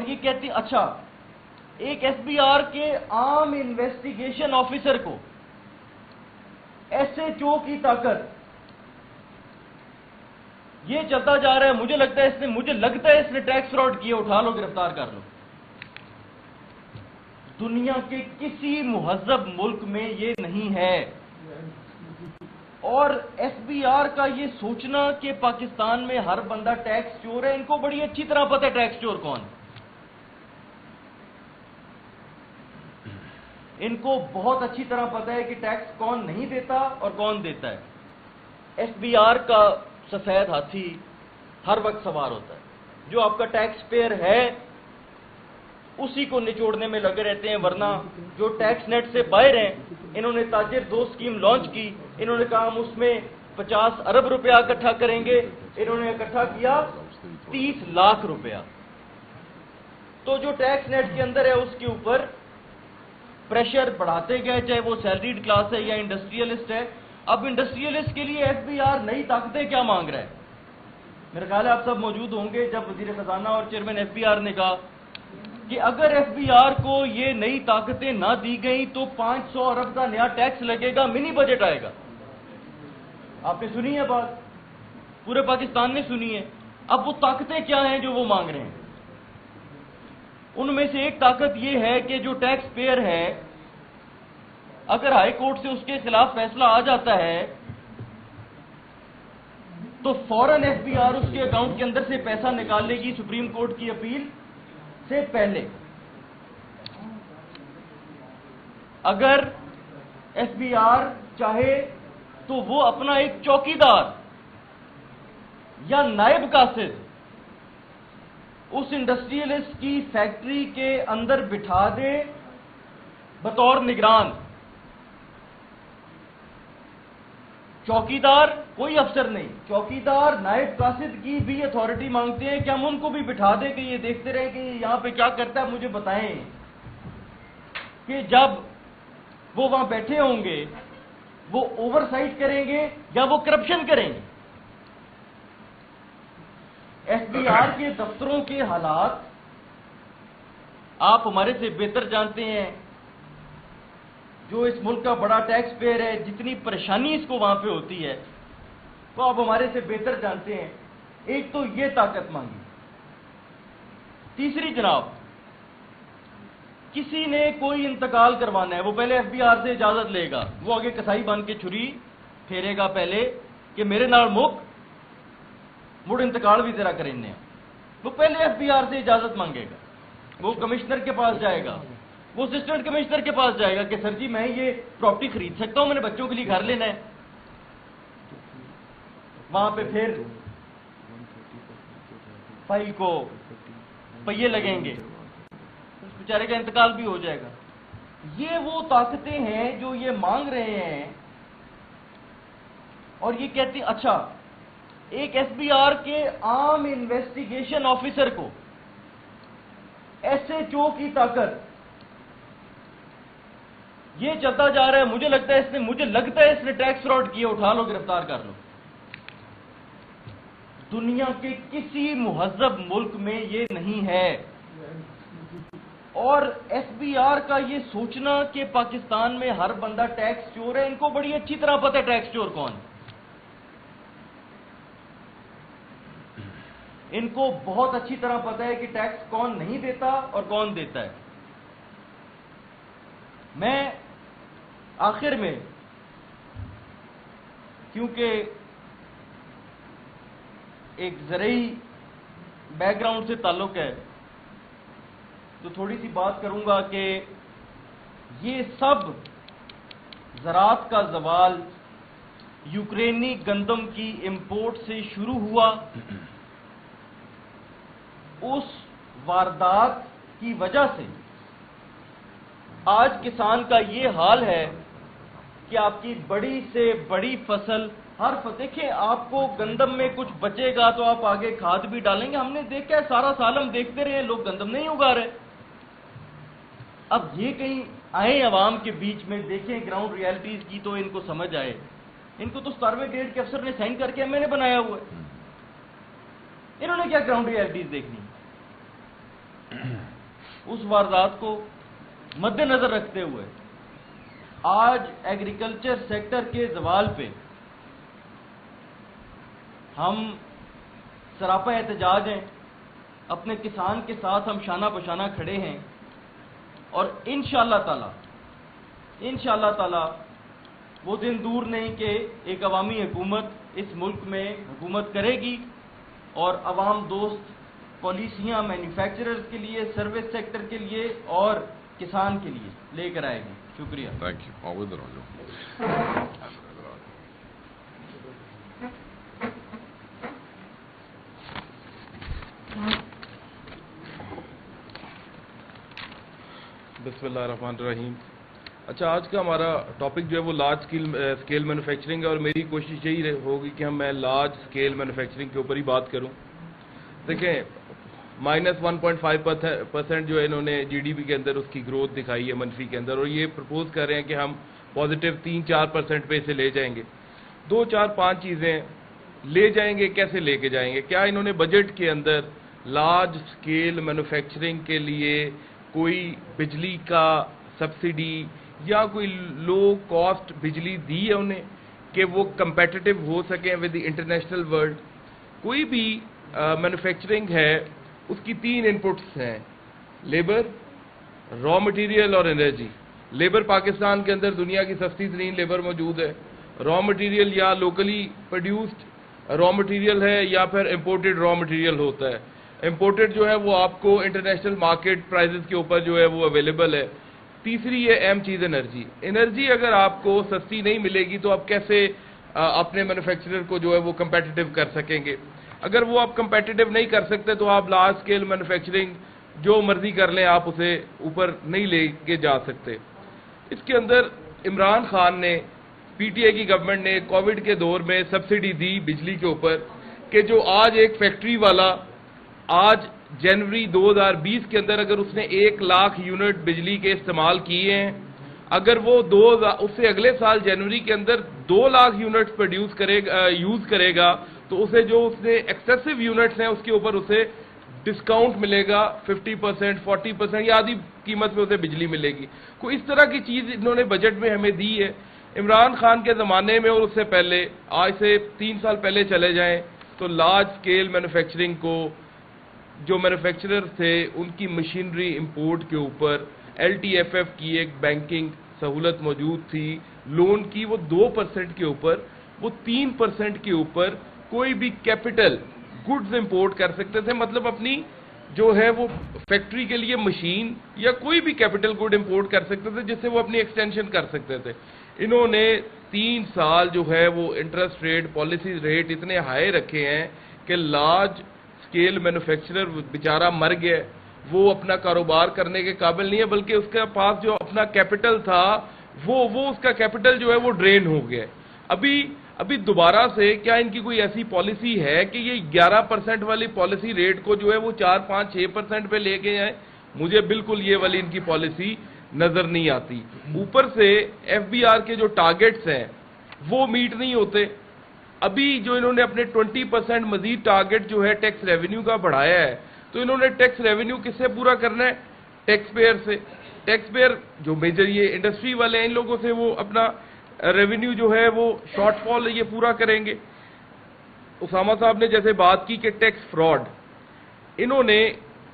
یہ کہتی اچھا ایک ایس بی آر کے عام انویسٹیگیشن آفیسر کو ایس ایچ او کی طاقت، یہ چلتا جا رہا ہے، مجھے لگتا ہے اس نے ٹیکس فراڈ کیا، اٹھا لو گرفتار کر لو۔ دنیا کے کسی مہذب ملک میں یہ نہیں ہے۔ اور ایس بی آر کا یہ سوچنا کہ پاکستان میں ہر بندہ ٹیکس چور ہے، ان کو بڑی اچھی طرح پتہ ہے ٹیکس چور کون ہے۔ ان کو بہت اچھی طرح پتہ ہے کہ ٹیکس کون نہیں دیتا اور کون دیتا ہے۔ ایس بی آر کا سفید ہاتھی ہر وقت سوار ہوتا ہے، جو آپ کا ٹیکس پیئر ہے اسی کو نچوڑنے میں لگے رہتے ہیں، ورنہ جو ٹیکس نیٹ سے باہر ہیں، انہوں نے تاجر دو سکیم لانچ کی، انہوں نے کہا ہم اس میں 50 ارب روپیہ اکٹھا کریں گے، انہوں نے اکٹھا کیا 30 لاکھ روپیہ۔ تو جو ٹیکس نیٹ کے اندر ہے اس کے اوپر پریشر بڑھاتے گئے، چاہے وہ سیلریڈ کلاس ہے یا انڈسٹریلسٹ ہے۔ اب انڈسٹریلسٹ کے لیے ایس بی آر نئی طاقتیں کیا مانگ رہا ہے؟ میرا خیال ہے آپ سب موجود ہوں گے جب وزیر خزانہ اور چیئرمین ایف بی آر نے کہا کہ اگر ایف بی آر کو یہ نئی طاقتیں نہ دی گئیں تو 500 ارب کا نیا ٹیکس لگے گا، منی بجٹ آئے گا۔ آپ نے سنی ہے بات، پورے پاکستان نے سنی ہے۔ اب وہ طاقتیں کیا ہیں جو وہ مانگ رہے ہیں؟ ان میں سے ایک طاقت یہ ہے کہ جو ٹیکس پیئر ہے، اگر ہائی کورٹ سے اس کے خلاف فیصلہ آ جاتا ہے تو فوراً ایف بی آر اس کے اکاؤنٹ کے اندر سے پیسہ نکال لے گی سپریم کورٹ کی اپیل سے پہلے۔ اگر ایف بی آر چاہے تو وہ اپنا ایک چوکیدار یا نائب قاصد اس انڈسٹریلسٹ کی فیکٹری کے اندر بٹھا دے بطور نگران۔ چوکیدار کوئی افسر نہیں، چوکیدار نائب قاصد کی بھی اتھارٹی مانگتے ہیں کہ ہم ان کو بھی بٹھا دیں کہ یہ دیکھتے رہیں کہ یہ یہاں پہ کیا کرتا ہے، مجھے بتائیں کہ جب وہ وہاں بیٹھے ہوں گے وہ اوور سائٹ کریں گے یا وہ کرپشن کریں گے۔ ایس بی آر کے دفتروں کے حالات آپ ہمارے سے بہتر جانتے ہیں، جو اس ملک کا بڑا ٹیکس پیئر ہے، جتنی پریشانی اس کو وہاں پہ ہوتی ہے وہ آپ ہمارے سے بہتر جانتے ہیں۔ ایک تو یہ طاقت مانگی۔ تیسری جناب، کسی نے کوئی انتقال کروانا ہے، وہ پہلے ایف بی آر سے اجازت لے گا، وہ آگے کسائی بن کے چھری پھیرے گا پہلے کہ میرے نال مڑ انتقال بھی تیرا کرنے، وہ پہلے ایف بی آر سے اجازت مانگے گا، وہ کمشنر کے پاس جائے گا، وہ اسسٹنٹ کمشنر کے پاس جائے گا کہ سر جی میں یہ پراپرٹی خرید سکتا ہوں، میں نے بچوں کے لیے گھر لینا ہے۔ وہاں پہ پھر فائل کو پہیے لگیں گے، اس بیچارے کا انتقال بھی ہو جائے گا۔ یہ وہ طاقتیں ہیں جو یہ مانگ رہے ہیں، اور یہ کہتی اچھا ایک ایس بی آر کے عام انویسٹیگیشن آفیسر کو ایس ایچ او کی طاقت، یہ چلتا جا رہا ہے، مجھے لگتا ہے اس نے ٹیکس فراڈ کیا، اٹھا لو گرفتار کر لو۔ دنیا کے کسی مہذب ملک میں یہ نہیں ہے۔ اور ایس بی آر کا یہ سوچنا کہ پاکستان میں ہر بندہ ٹیکس چور ہے، ان کو بڑی اچھی طرح پتہ ہے ٹیکس چور کون ہے۔ ان کو بہت اچھی طرح پتہ ہے کہ ٹیکس کون نہیں دیتا اور کون دیتا ہے۔ میں آخر میں، کیونکہ ایک زرعی بیک گراؤنڈ سے تعلق ہے تو تھوڑی سی بات کروں گا کہ یہ سب زراعت کا زوال یوکرینی گندم کی امپورٹ سے شروع ہوا۔ اس واردات کی وجہ سے آج کسان کا یہ حال ہے کہ آپ کی بڑی سے بڑی فصل دیکھیں، آپ کو گندم میں کچھ بچے گا تو آپ آگے کھاد بھی ڈالیں گے۔ ہم نے دیکھا ہے، سارا سال ہم دیکھتے رہے ہیں، لوگ گندم نہیں اگا رہے۔ اب یہ کہیں آئیں عوام کے بیچ میں دیکھیں گراؤنڈ ریالٹیز کی تو ان کو سمجھ آئے۔ ان کو تو 17ویں گریڈ کے افسر نے سائن کر کے ایم نے بنایا ہوا ہے، انہوں نے کیا گراؤنڈ ریالٹیز دیکھنی؟ اس واردات کو مد نظر رکھتے ہوئے آج ایگریکلچر سیکٹر کے زوال پہ ہم سراپا احتجاج ہیں، اپنے کسان کے ساتھ ہم شانہ بشانہ کھڑے ہیں، اور انشاءاللہ تعالی وہ دن دور نہیں کہ ایک عوامی حکومت اس ملک میں حکومت کرے گی اور عوام دوست پالیسیاں مینوفیکچررز کے لیے، سروس سیکٹر کے لیے اور کسان کے لیے لے کر آئے گی. شکریہ. Thank you. بسم اللہ الرحمن الرحیم. اچھا، آج کا ہمارا ٹاپک جو ہے وہ لارج اسکیل مینوفیکچرنگ ہے، اور میری کوشش یہی ہوگی کہ میں لارج اسکیل مینوفیکچرنگ کے اوپر ہی بات کروں. دیکھیں، -1.5% جو ہے انہوں نے جی ڈی پی کے اندر اس کی گروتھ دکھائی ہے منفی کے اندر، اور یہ پرپوز کر رہے ہیں کہ ہم پازیٹیو 3-4% پہ اسے لے جائیں گے. 2-4-5 چیزیں لے جائیں گے. کیسے لے کے جائیں گے؟ کیا انہوں نے بجٹ کے اندر لارج اسکیل مینوفیکچرنگ کے لیے کوئی بجلی کا سبسڈی یا کوئی لو کاسٹ بجلی دی ہے انہیں کہ وہ کمپیٹیٹو ہو سکیں ود دی انٹرنیشنل ورلڈ؟ کوئی بھی مینوفیکچرنگ ہے، اس کی 3 انپٹس ہیں: لیبر، را مٹیریل اور انرجی. لیبر پاکستان کے اندر دنیا کی سستی ترین لیبر موجود ہے. را مٹیریل یا لوکلی پروڈیوسڈ را مٹیریل ہے یا پھر امپورٹڈ را مٹیریل ہوتا ہے. امپورٹڈ جو ہے وہ آپ کو انٹرنیشنل مارکیٹ پرائزز کے اوپر جو ہے وہ اویلیبل ہے. تیسری یہ اہم چیز انرجی. انرجی اگر آپ کو سستی نہیں ملے گی تو آپ کیسے اپنے مینوفیکچرر کو جو ہے وہ کمپیٹیٹو کر سکیں گے؟ اگر وہ آپ کمپیٹیٹو نہیں کر سکتے تو آپ لارج اسکیل مینوفیکچرنگ جو مرضی کر لیں، آپ اسے اوپر نہیں لے کے جا سکتے. اس کے اندر عمران خان نے، پی ٹی آئی کی گورنمنٹ نے کووڈ کے دور میں سبسڈی دی بجلی کے اوپر کہ جو آج ایک فیکٹری والا آج جنوری 2020 کے اندر اگر اس نے 1 لاکھ یونٹ بجلی کے استعمال کیے ہیں، اگر وہ اس سے اگلے سال جنوری کے اندر 2 لاکھ یونٹ یوز کرے گا تو اسے جو اس نے ایکسیسو یونٹس ہیں اس کے اوپر اسے ڈسکاؤنٹ ملے گا 50%، 40% یا آدھی قیمت میں اسے بجلی ملے گی. کوئی اس طرح کی چیز انہوں نے بجٹ میں ہمیں دی ہے. عمران خان کے زمانے میں اور اس سے پہلے، آج سے 3 سال پہلے چلے جائیں تو لارج اسکیل مینوفیکچرنگ کو جو مینوفیکچرر تھے ان کی مشینری امپورٹ کے اوپر LTFF کی ایک بینکنگ سہولت موجود تھی، لون کی، وہ 2% کے اوپر، وہ 3% کے اوپر کوئی بھی کیپٹل گڈز امپورٹ کر سکتے تھے. مطلب اپنی جو ہے وہ فیکٹری کے لیے مشین یا کوئی بھی کیپٹل گڈ امپورٹ کر سکتے تھے جس سے وہ اپنی ایکسٹینشن کر سکتے تھے. انہوں نے 3 سال جو ہے وہ انٹرسٹ ریٹ، پالیسی ریٹ اتنے ہائی رکھے ہیں کہ لارج اسکیل مینوفیکچرر بیچارہ مر گیا. وہ اپنا کاروبار کرنے کے قابل نہیں ہے، بلکہ اس کے پاس جو اپنا کیپٹل تھا وہ اس کا کیپٹل جو ہے وہ ڈرین ہو گیا. ابھی دوبارہ سے کیا ان کی کوئی ایسی پالیسی ہے کہ یہ 11% والی پالیسی ریٹ کو جو ہے وہ 4-5-6% پہ لے کے جائیں؟ مجھے بالکل یہ والی ان کی پالیسی نظر نہیں آتی. اوپر سے FBR کے جو ٹارگٹس ہیں وہ میٹ نہیں ہوتے. ابھی جو انہوں نے اپنے 20% مزید ٹارگٹ جو ہے ٹیکس ریونیو کا بڑھایا ہے، تو انہوں نے ٹیکس ریونیو کس سے پورا کرنا ہے؟ ٹیکس پیئر سے. ٹیکس پیئر جو میجر یہ انڈسٹری والے ہیں، ان لوگوں سے وہ اپنا ریونیو جو ہے وہ شارٹ فال یہ پورا کریں گے. اسامہ صاحب نے جیسے بات کی کہ ٹیکس فراڈ، انہوں نے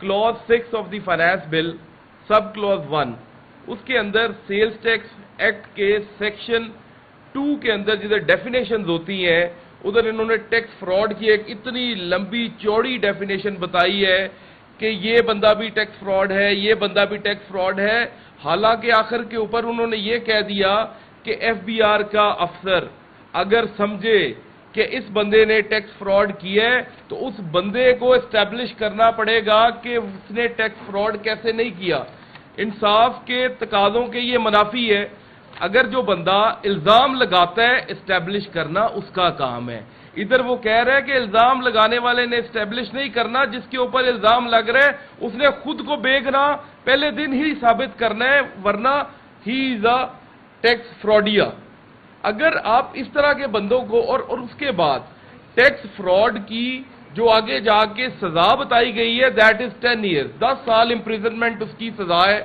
clause 6 of the finance bill sub clause 1 اس کے اندر سیلز ٹیکس ایکٹ کے سیکشن 2 کے اندر جدھر ڈیفینیشنز ہوتی ہیں ادھر انہوں نے ٹیکس فراڈ کی ایک اتنی لمبی چوڑی ڈیفینیشن بتائی ہے کہ یہ بندہ بھی ٹیکس فراڈ ہے، یہ بندہ بھی ٹیکس فراڈ ہے. حالانکہ آخر کے اوپر انہوں نے یہ کہہ دیا کہ FBR کا افسر اگر سمجھے کہ اس بندے نے ٹیکس فراڈ کیا ہے تو اس بندے کو اسٹیبلش کرنا پڑے گا کہ اس نے ٹیکس فراڈ کیسے نہیں کیا. انصاف کے تقاضوں کے یہ منافی ہے. اگر جو بندہ الزام لگاتا ہے اسٹیبلش کرنا اس کا کام ہے. ادھر وہ کہہ رہے ہیں کہ الزام لگانے والے نے اسٹیبلش نہیں کرنا، جس کے اوپر الزام لگ رہے اس نے خود کو بے گناہ پہلے دن ہی ثابت کرنا ہے، ورنہ ہی از اے ٹیکس فراڈیا. اگر آپ اس طرح کے بندوں کو اور اس کے بعد ٹیکس فراڈ کی جو آگے جا کے سزا بتائی گئی ہے دیٹ از 10 ایئرز، 10 سال امپریزنمنٹ اس کی سزا ہے.